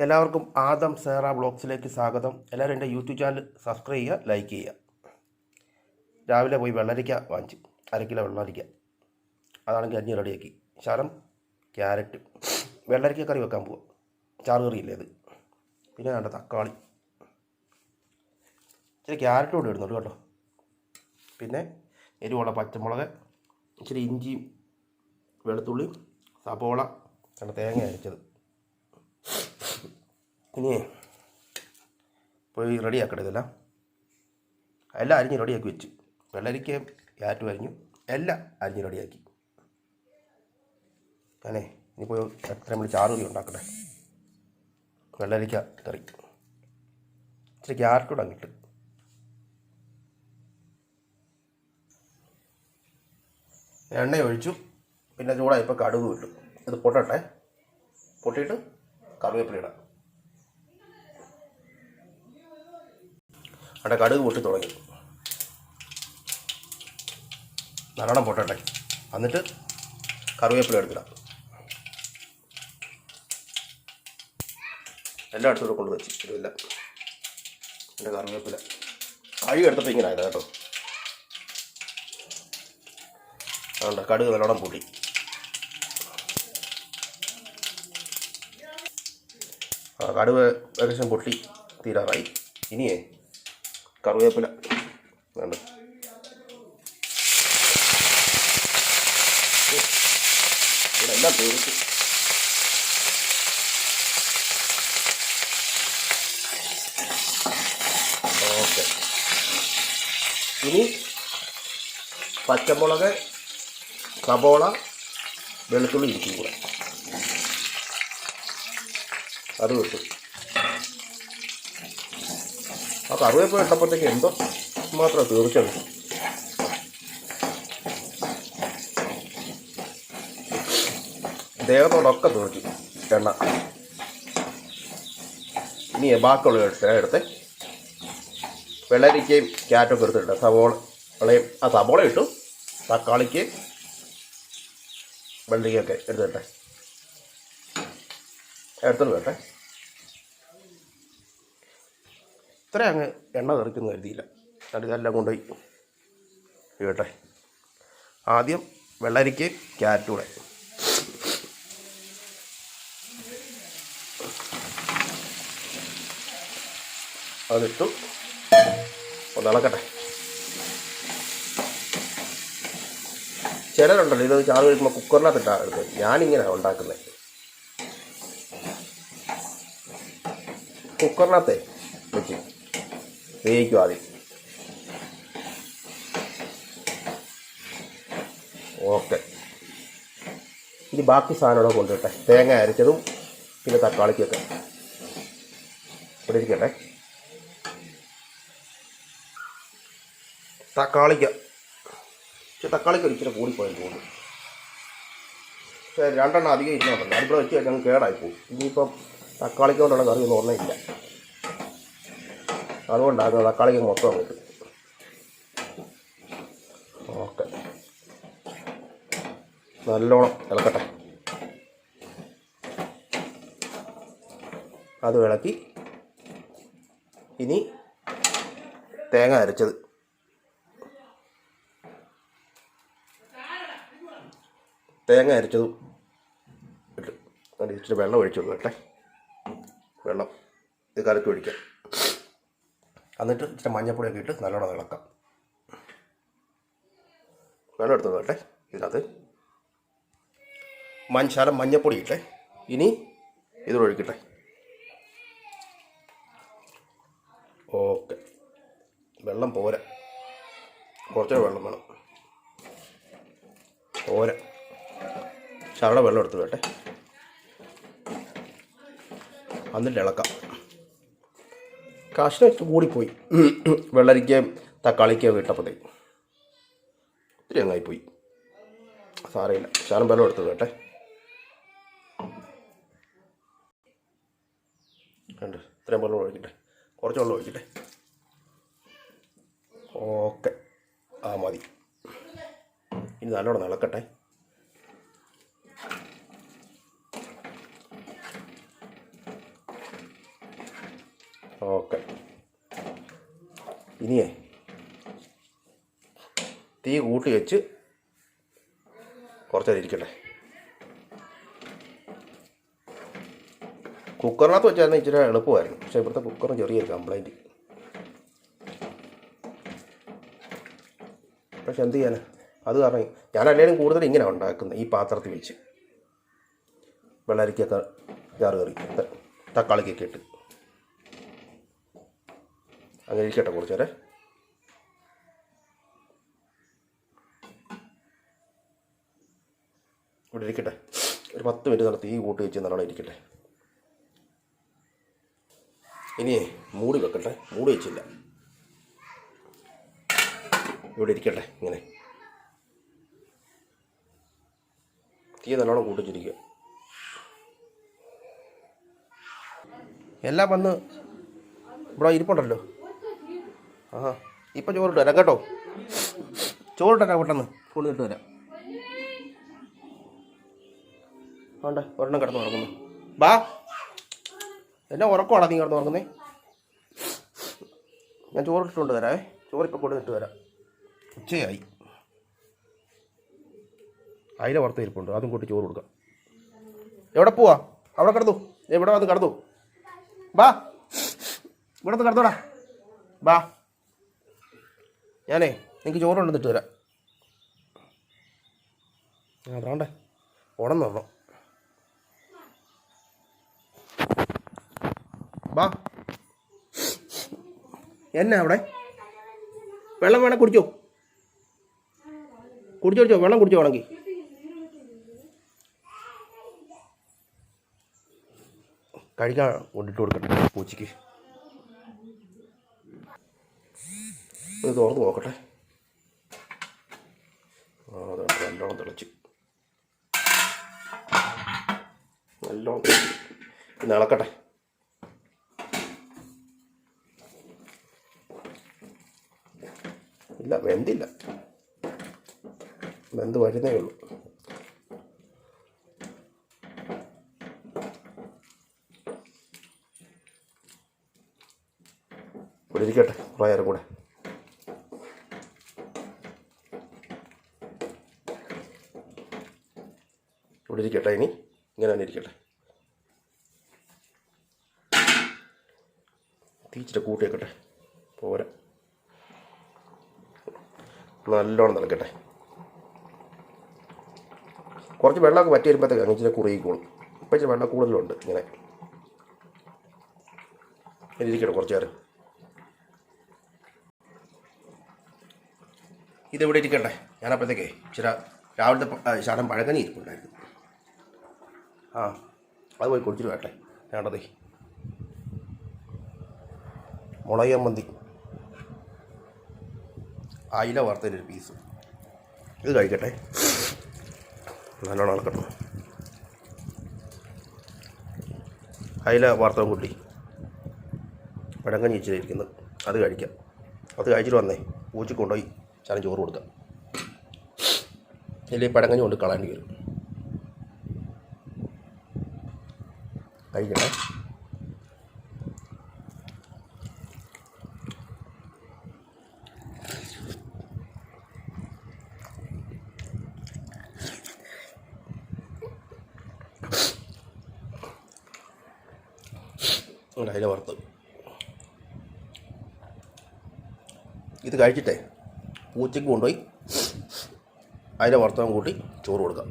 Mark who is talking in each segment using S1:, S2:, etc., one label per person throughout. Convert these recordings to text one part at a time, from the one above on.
S1: എല്ലാവർക്കും ആദം സേറ ബ്ലോഗ്സിലേക്ക് സ്വാഗതം. എല്ലാവരും എൻ്റെ യൂട്യൂബ് ചാനൽ സബ്സ്ക്രൈബ് ചെയ്യുക, ലൈക്ക് ചെയ്യുക. രാവിലെ പോയി വെള്ളരിക്ക വാങ്ങിച്ചു, 1 കിലോ വെള്ളരിക്ക. അതാണെങ്കിൽ അരിഞ്ഞ് റെഡിയാക്കി. ശരം, ക്യാരറ്റ്, വെള്ളരിക്ക കറി വെക്കാൻ പോവുക. ചാറ് കറിയില്ലേ അത്. പിന്നെ വേണ്ട തക്കാളി, ഇച്ചിരി ക്യാരറ്റ് കൂടെ ഇടുന്നുണ്ട് കേട്ടോ. പിന്നെ എരിവുള്ള പച്ചമുളക്, ഇച്ചിരി ഇഞ്ചിയും വെളുത്തുള്ളി, സബോള, തേങ്ങ അരച്ചത്. ഇനി പോയി റെഡിയാക്കട്ടെ. ഇതെല്ലാം അരിഞ്ഞ് റെഡിയാക്കി വെച്ചു. വെള്ളരിക്കയും ക്യാരറ്റും അരിഞ്ഞു, എല്ലാം അരിഞ്ഞ് റെഡിയാക്കി. ഞാനേ ഇനി പോയി എത്രയും വിളിച്ച് ചാറ് കറി ഉണ്ടാക്കട്ടെ. വെള്ളരിക്ക കറി, ഇച്ചിരി ക്യാരറ്റൂടെ അങ്ങിട്ട്. എണ്ണ ഒഴിച്ചു. പിന്നെ ചൂടായപ്പോൾ കടുക് ഇട്ടു. ഇത് പൊട്ടട്ടെ. പൊട്ടിയിട്ട് കറിവേപ്പില ഇടാം. അവിടെ കടുക് പൊട്ടി തുടങ്ങി. നല്ലോണം പൊട്ടട്ടെ. എന്നിട്ട് കറിവേപ്പില എടുത്തിടാം. എല്ലാം അടുത്തോടെ കൊണ്ട് വെച്ച് ഇതുമില്ല. എൻ്റെ കറിവേപ്പില കഴുകി എടുത്തപ്പോൾ ഇങ്ങനെ ആയത് കേട്ടോ. അതുകൊണ്ട് കടുക് നല്ലോണം പൊട്ടി. കടുക് ഏകദേശം പൊട്ടി തീരാറായി. ഇനിയേ കറിവേപ്പില വേണ്ട. ഇവിടെ എല്ലാം തീർച്ചു. ഓക്കെ. ഇനി പച്ചമുളക്, സബോള, വെളുത്തുള്ളി ഇരിക്കും കൂടെ. അത് കിട്ടും. ആ കറിവേപ്പില ഇട്ടപ്പോഴത്തേക്ക് എന്തോ മാത്രം തീർച്ചയാണ്. ദേഹത്തോടൊക്കെ തീർച്ചു എണ്ണ. ഇനി ബാക്കിയുള്ള എടുത്ത് വെള്ളരിക്കയും ക്യാരറ്റൊക്കെ എടുത്തിട്ട് സബോളയും സബോള ഇട്ടു. തക്കാളിക്ക് വെള്ളരിക്കയൊക്കെ എടുത്തിട്ടെ കേട്ടെ. ഇത്ര അങ്ങ് എണ്ണ തെറിക്കുന്നു കരുതിയില്ല. എന്നിട്ട് ഇതെല്ലാം കൊണ്ടുപോയി കേട്ടെ. ആദ്യം വെള്ളരിക്കയും ക്യാരറ്റും കൂടെ അതിട്ടു. ഒന്ന് ഇളക്കട്ടെ. ചിലരുണ്ടല്ലോ ഇത് ചാറ് കഴിക്കുമ്പോൾ കുക്കറിനകത്തിട്ടാണ് എടുക്കുന്നത്. ഞാനിങ്ങനെയാണ് ഉണ്ടാക്കുന്നത്. കുക്കറിനകത്തെ വെച്ച് വേവിക്കും ആദ്യം. ഓക്കെ. ഇനി ബാക്കി സാധനങ്ങളെ കൊണ്ടിട്ടെ. തേങ്ങ അരച്ചതും പിന്നെ തക്കാളിക്കൊക്കെ ഇവിടെ ഇരിക്കട്ടെ. തക്കാളിക്ക് ഒരിക്കലും കൂടിപ്പോയെന്ന് തോന്നുന്നു. പക്ഷേ 2 എണ്ണം അധികം ഇരുന്നുണ്ടല്ലോ. അടുപ്പിൽ വെച്ച് കഴിഞ്ഞാൽ കേടായിപ്പോവും. ഇനിയിപ്പം തക്കാളിക്ക് കൊണ്ടുള്ള കറി ഒന്നും ഓർമ്മയില്ല. അതുകൊണ്ടാണ് തക്കാളിക്ക് മൊത്തം കിട്ടും. ഓക്കെ. നല്ലോണം ഇളക്കട്ടെ. അത് ഇളക്കി. ഇനി തേങ്ങ അരച്ചത് ഇട്ട് ഇച്ചിരി വെള്ളം ഒഴിച്ചു കൊടുക്കട്ടെ. വെള്ളം ഇത് കലക്കി ഒഴിക്കാം. എന്നിട്ട് ഇച്ചിരി മഞ്ഞപ്പൊടിയൊക്കെ ഇട്ട് നല്ലോണം ഇളക്കാം. വെള്ളം എടുത്ത് നോക്കട്ടെ. ഇതിനകത്ത് മഞ്ഞപ്പൊടി ഇട്ടെ. ഇനി ഇത് ഒഴിക്കട്ടെ. ഓക്കെ. വെള്ളം പോരാ, കുറച്ചുകൂടെ വെള്ളം വേണം. പോരാ, ശകലം വെള്ളം എടുത്ത് വേട്ടെ. എന്നിട്ട് ഇളക്കാം. കഷ്ണം ഇട്ട് കൂടിപ്പോയി. വെള്ളരിക്കയും തക്കാളിക്കയും ഇട്ടപ്പോഴത്തേക്ക് ഒത്തിരി അങ്ങായിപ്പോയി. സാരമില്ല, ശകലം വെള്ളം എടുത്ത് വേട്ടെ. കണ്ട് ഇത്രയും വെള്ളം ഒഴിക്കട്ടെ. കുറച്ച് വെള്ളം ഒഴിക്കട്ടെ. ഓക്കെ. മതി. ഇനി നല്ലോണം ഇളക്കട്ടെ. ഓക്കെ. ഇനിയേ തീ കൂട്ടി വെച്ച് കുറച്ച് നേരം ഇരിക്കട്ടെ. കുക്കറിനകത്ത് വെച്ചായിരുന്നു ഇച്ചിരി എളുപ്പമായിരുന്നു. പക്ഷേ ഇവിടുത്തെ കുക്കറിന് ചെറിയൊരു കംപ്ലൈൻറ്റ്. പക്ഷെ എന്ത് ചെയ്യാൻ, അത് കാരണം ഞാനല്ലേലും കൂടുതൽ ഇങ്ങനെ ഉണ്ടാക്കുന്നത്. ഈ പാത്രത്തിൽ വെച്ച് വെള്ളരിക്കൊക്കെ ചാറ് കറി തക്കാളിക്കൊക്കെ ഇട്ട് അങ്ങനെ ഇരിക്കട്ടെ കുറച്ച് നേരം. ഇവിടെ ഇരിക്കട്ടെ ഒരു 10 മിനിറ്റ് നല്ല തീ കൂട്ടി വെച്ച് നല്ലോണം ഇരിക്കട്ടെ. ഇനിയേ മൂടി വെക്കട്ടെ. മൂടി വെച്ചില്ല, ഇവിടെ ഇരിക്കട്ടെ. ഇങ്ങനെ തീ നല്ലോണം കൂട്ടിച്ചിരിക്കുക. എല്ലാം വന്ന് ഇവിടെ ഇരിപ്പുണ്ടല്ലോ. ആ ഇപ്പം ചോറിട്ട് വരാം കേട്ടോ. ചോറിട്ടരാം പെട്ടെന്ന് കൊണ്ടുവന്നിട്ട് വരാം. വേണ്ട ഒരെണ്ണം കിടന്ന് ഉറങ്ങുന്നു. ബാ, എന്നെ ഉറക്കമാണോ നീ കിടന്ന് ഉറങ്ങുന്നേ? ഞാൻ ചോറിട്ടുകൊണ്ട് വരാമേ. ചോറിപ്പോൾ കൊണ്ടുവന്നിട്ട് വരാം. ഉച്ചയായി. അതിലെ വറുത്ത് ഇരിപ്പുണ്ട്, അതും കൂട്ടി ചോറ് കൊടുക്കാം. എവിടെ പോവാ? അവിടെ കിടന്നു. എവിടെ വന്ന് കിടന്നു? ബാ, ഇവിടെ നിന്ന് കിടന്നോടാ. ബാ, ഞാനേ എനിക്ക് ചോറ് കൊണ്ടുവന്നിട്ട് വരാം. അതാണ്ടേ ഉടന്നു വന്നോ. ബാ, എന്നാ അവിടെ വെള്ളം വേണേ കുടിച്ചോ. കുടിച്ചോ, വെള്ളം കുടിച്ചോ വേണമെങ്കിൽ. കഴിക്കാൻ കൊണ്ടിട്ട് കൊടുക്കട്ടെ പൂച്ചയ്ക്ക്. ഇത് തുറന്ന് നോക്കട്ടെ. അതെ, നല്ലോണം തിളച്ച് നല്ലോണം പിന്നെ ഇളക്കട്ടെ. ഇല്ല, വെന്തില്ല, വെന്ത് വരുന്നേ ഉള്ളൂ. ഇവിടെ ഇരിക്കട്ടെ കുറേ നേരം കൂടെ. ഇവിടെ ഇരിക്കട്ടെ. ഇനി ഇങ്ങനെ തന്നെ ഇരിക്കട്ടെ. തീച്ചിട്ട് കൂട്ടി വെക്കട്ടെ. പോരാ, നല്ലോണം തിളക്കട്ടെ. കുറച്ച് വെള്ളമൊക്കെ വറ്റി വരുമ്പോഴത്തേക്ക് അങ്ങ് ഇച്ചിരി കുറുകിക്കോളും. ഇപ്പം ഇച്ചിരി വെള്ളം കൂടുതലുണ്ട്. ഇങ്ങനെ ഇരിക്കട്ടെ കുറച്ച് നേരം. ഇതിവിടെ ഇരിക്കട്ടെ. ഞാനപ്പോഴത്തേക്കേ ഇച്ചിരി രാവിലത്തെ ശകലം പഴങ്കഞ്ഞി ഇരിപ്പുണ്ടായിരുന്നു. അത് പോയി കുടിച്ചിട്ട് വേട്ടെ. വേണ്ടതേ മുളക് ചമ്മന്തി, അയില വറുത്തതിൻ്റെ ഒരു പീസ്. ഇത് കഴിക്കട്ടെ, നല്ലോണം ഇളക്കട്ടെ. അയില വറുത്തതും കൂട്ടി പഴങ്കഞ്ഞി ഇച്ചിരി ഇരിക്കുന്നത്, അത് കഴിക്കാം. അത് കഴിച്ചിട്ട് വന്നേ പൂച്ചയ്ക്ക് കൊണ്ടുപോയി ശകലം ചോറ് കൊടുക്കാം. ഇല്ലെങ്കിൽ പഴങ്കഞ്ഞി കൊണ്ട് കളയേണ്ടി വരും. കഴിക്കട്ടെ. അയില വറുത്ത് ഇത് കഴിച്ചിട്ടേ പൂച്ചയ്ക്ക് കൊണ്ടുപോയി അയില വറുത്തതും കൂട്ടി ചോറ് കൊടുക്കാം.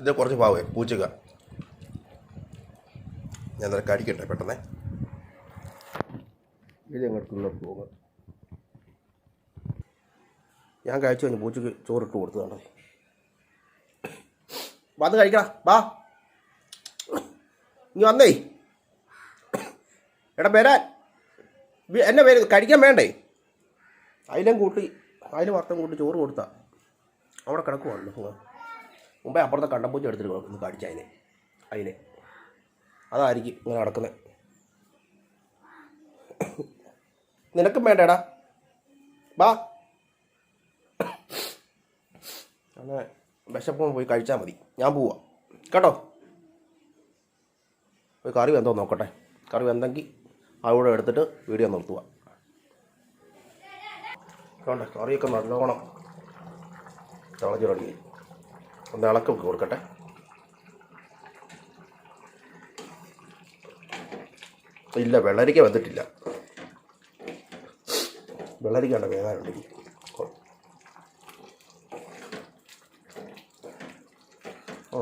S1: ഇത് കുറച്ച് പാവേ പൂച്ചക്ക. ഞാൻ എന്തായാലും കഴിക്കട്ടെ പെട്ടെന്ന്. ഇത് എങ്ങോട്ടുള്ള പോകുക. ഞാൻ കഴിച്ചു കഴിഞ്ഞ് പൂച്ചയ്ക്ക് ചോറിട്ട് കൊടുത്തതാണ്ടേ. വന്ന് കഴിക്കണം. വാ, ഇനി വന്നേ. എടാ വരാൻ. എന്നെ പേര് കഴിക്കാൻ വേണ്ടേ? അതിലും കൂട്ടി അതിൽ വറുത്തം കൂട്ടി ചോറ് കൊടുത്താൽ അവിടെ കിടക്കുവാണല്ലോ. മുമ്പേ അപ്പുറത്തെ കണ്ടമ്പൂച്ച എടുത്തിട്ട് ഒന്ന് കടിച്ചതിനെ. അതിനെ അതായിരിക്കും ഇങ്ങനെ നടക്കുന്നത്. നിനക്കും വേണ്ടേടാ, ബാ. അങ്ങനെ വിശപ്പം പോയി കഴിച്ചാൽ മതി. ഞാൻ പോവാം കേട്ടോ. ഒരു കറി വെന്തോ നോക്കട്ടെ. കറി വെന്തെങ്കിൽ അവിടെ എടുത്തിട്ട് വീഡിയോ നിർത്തുക. വേണ്ട, കറിയൊക്കെ നല്ലോണം തിളച്ച് തുടങ്ങി. ഒന്ന് ഇളക്കി കൊടുക്കട്ടെ. ഇല്ല, വെള്ളരിക്ക വെന്തിട്ടില്ല. വെള്ളരിക്ക ഉണ്ട്, വേകാനുണ്ടെങ്കിൽ.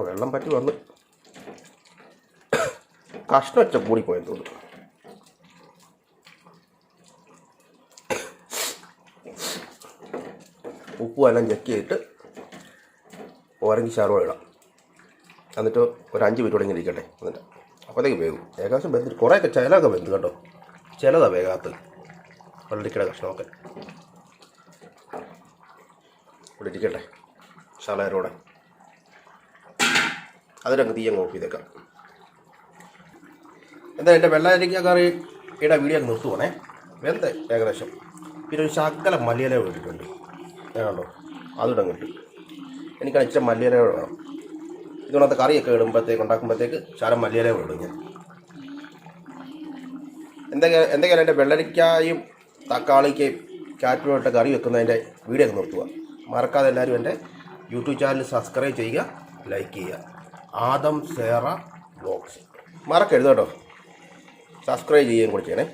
S1: വെള്ളം പറ്റി വന്ന് കഷ്ണം വെച്ച കൂടിപ്പോയെന്ന് തോന്നുന്നു. ഉപ്പും എല്ലാം ചെക്ക് ചെയ്തിട്ട് ഓരഞ്ച് ശർവ ഇടാം. എന്നിട്ട് ഒരു 5 മിനിറ്റ് കൂടെ ഇങ്ങനെ ഇരിക്കട്ടെ. എന്നിട്ട് അപ്പോഴത്തേക്ക് വേകും. ഏകദേശം വെന്തിട്ട് കുറേയൊക്കെ ചിലതൊക്കെ വെന്ത് കേട്ടോ. ചിലതാണ് വേഗാത്തത്. വെള്ളരിക്കയുടെ കഷ്ണമൊക്കെ ഇവിടെ ഇരിക്കട്ടെ ശാലയോടെ. അതിനൊക്കെ തീയങ്ങ് ഓഫ് ചെയ്തേക്കാം. എന്താ എൻ്റെ വെള്ളരിക്ക കറിയുടെ വീഡിയോ ഒക്കെ നിർത്തുവാണേ. വെന്ത് ഏകദേശം. പിന്നെ ഒരു ശകലം മല്ലിയില ഇട്ടിട്ടുണ്ട്, കണ്ടോ? അതിടം കിട്ടും. എനിക്കാണ് ഇച്ചിരി മല്ലിയില വേണം. ഇതിനകത്ത് കറിയൊക്കെ ഉണ്ടാക്കുമ്പോഴത്തേക്ക് ശകലം മല്ലിയില ഇടും ഞാൻ. എന്തൊക്കെയാണ് എൻ്റെ വെള്ളരിക്കായും തക്കാളിക്കയും ക്യാരറ്റുമായിട്ട് കറി വെക്കുന്നതിൻ്റെ വീഡിയോ ഒക്കെ നിർത്തുക. മറക്കാതെ എല്ലാവരും എൻ്റെ യൂട്യൂബ് ചാനൽ സബ്സ്ക്രൈബ് ചെയ്യുക, ലൈക്ക് ചെയ്യുക. ആദം സേറ വ്ലോഗ്സ് മറക്കരുത് കേട്ടോ. സബ്സ്ക്രൈബ് ചെയ്യുകയും കൂടി ചെയ്യണേ.